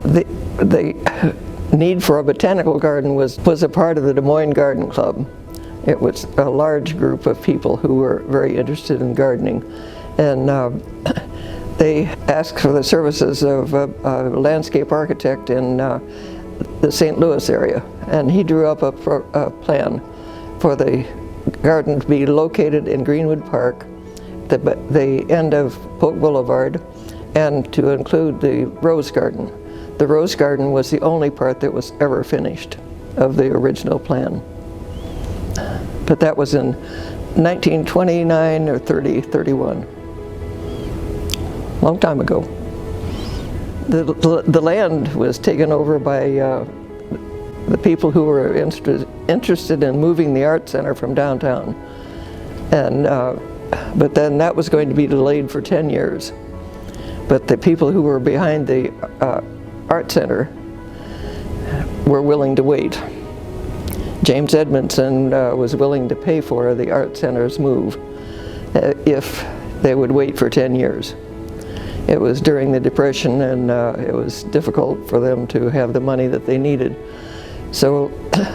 The need for a botanical garden was a part of the Des Moines Garden Club. It was a large group of people who were very interested in gardening, and they asked for the services of a landscape architect in the St. Louis area, and he drew up a plan for the garden to be located in Greenwood Park, the end of Polk Boulevard, and to include the Rose Garden. The Rose Garden was the only part that was ever finished of the original plan. But that was in 1929 or 31. Long time ago. The land was taken over by the people who were interested in moving the art center from downtown. And but then that was going to be delayed for 10 years. But the people who were behind the art center were willing to wait. James Edmondson was willing to pay for the art center's move if they would wait for 10 years. It was during the Depression, and it was difficult for them to have the money that they needed. So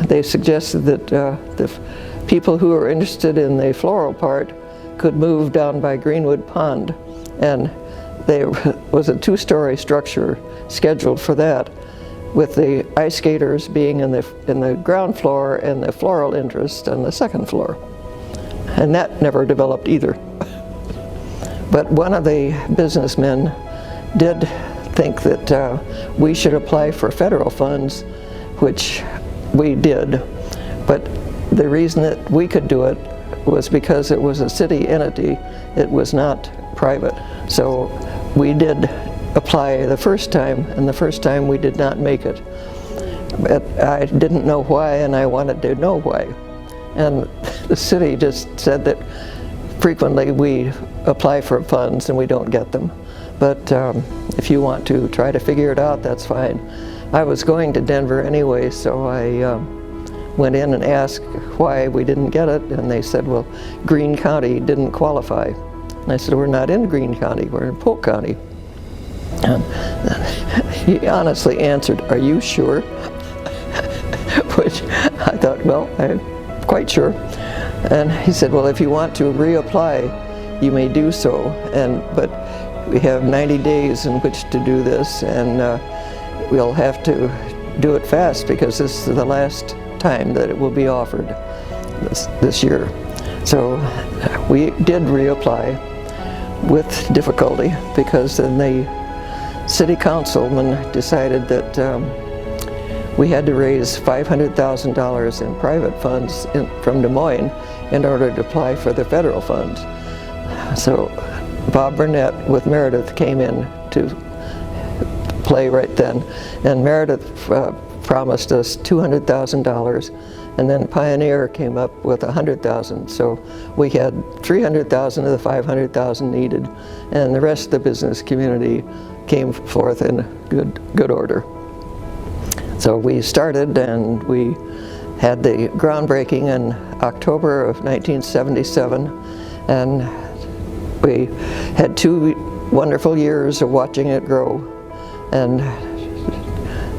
they suggested that the people who were interested in the floral part could move down by Greenwood Pond, and there was a 2-story structure scheduled for that, with the ice skaters being in the ground floor and the floral interest on the second floor. And that never developed either. But one of the businessmen did think that we should apply for federal funds, which we did. But the reason that we could do it was because it was a city entity. It was not private. So we did apply the first time, and the first time we did not make it. But I didn't know why, and I wanted to know why. And the city just said that frequently we apply for funds and we don't get them. But if you want to try to figure it out, that's fine. I was going to Denver anyway, so I went in and asked why we didn't get it, and they said, well, Greene County didn't qualify. And I said, we're not in Greene County, we're in Polk County. And he honestly answered, are you sure? Which I thought, well, I'm quite sure. And he said, well, if you want to reapply, you may do so, but we have 90 days in which to do this, and we'll have to do it fast because this is the last time that it will be offered this year. So we did reapply with difficulty, because then the city councilman decided that we had to raise $500,000 in private funds from Des Moines in order to apply for the federal funds. So Bob Burnett with Meredith came in to play right then, and Meredith promised us $200,000, and then Pioneer came up with $100,000. So we had $300,000 of the $500,000 needed, and the rest of the business community came forth in good order. So we started, and we had the groundbreaking in October of 1977, and we had 2 wonderful years of watching it grow. And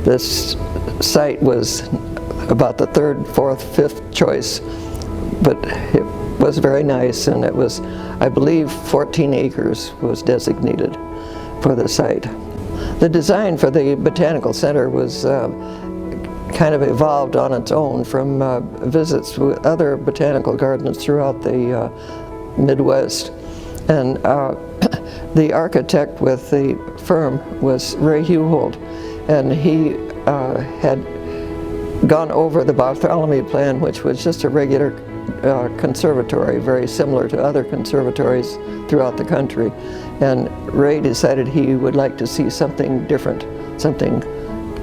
this site was about the 3rd, 4th, 5th choice, but it was very nice, and it was, I believe, 14 acres was designated for the site. The design for the Botanical Center was kind of evolved on its own from visits with other botanical gardens throughout the Midwest. And the architect with the firm was Ray Hewhold, and he had gone over the Bartholomew plan, which was just a regular conservatory, very similar to other conservatories throughout the country. And Ray decided he would like to see something different, something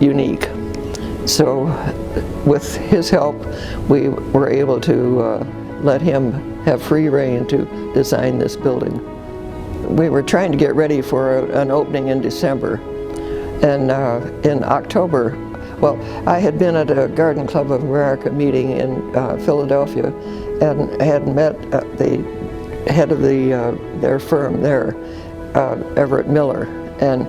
unique. So with his help, we were able to let him have free rein to design this building. We were trying to get ready for an opening in December. And in October, well, I had been at a Garden Club of America meeting in Philadelphia, and I had met the head of their firm there, Everett Miller, and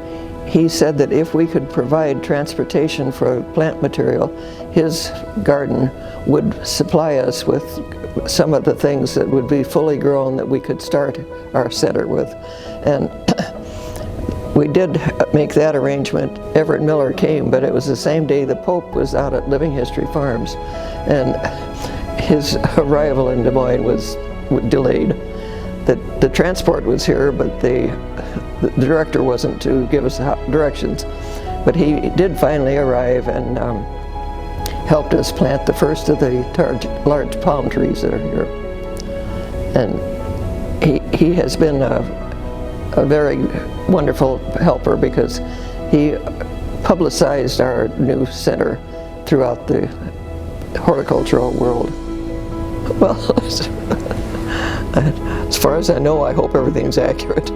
he said that if we could provide transportation for plant material, his garden would supply us with some of the things that would be fully grown that we could start our center with. And we did make that arrangement. Everett Miller came, but it was the same day the Pope was out at Living History Farms, and his arrival in Des Moines was delayed. The transport was here, but the director wasn't to give us directions. But he did finally arrive and helped us plant the first of the large palm trees that are here. And he has been a very wonderful helper, because he publicized our new center throughout the horticultural world. Well, as far as I know, I hope everything's accurate.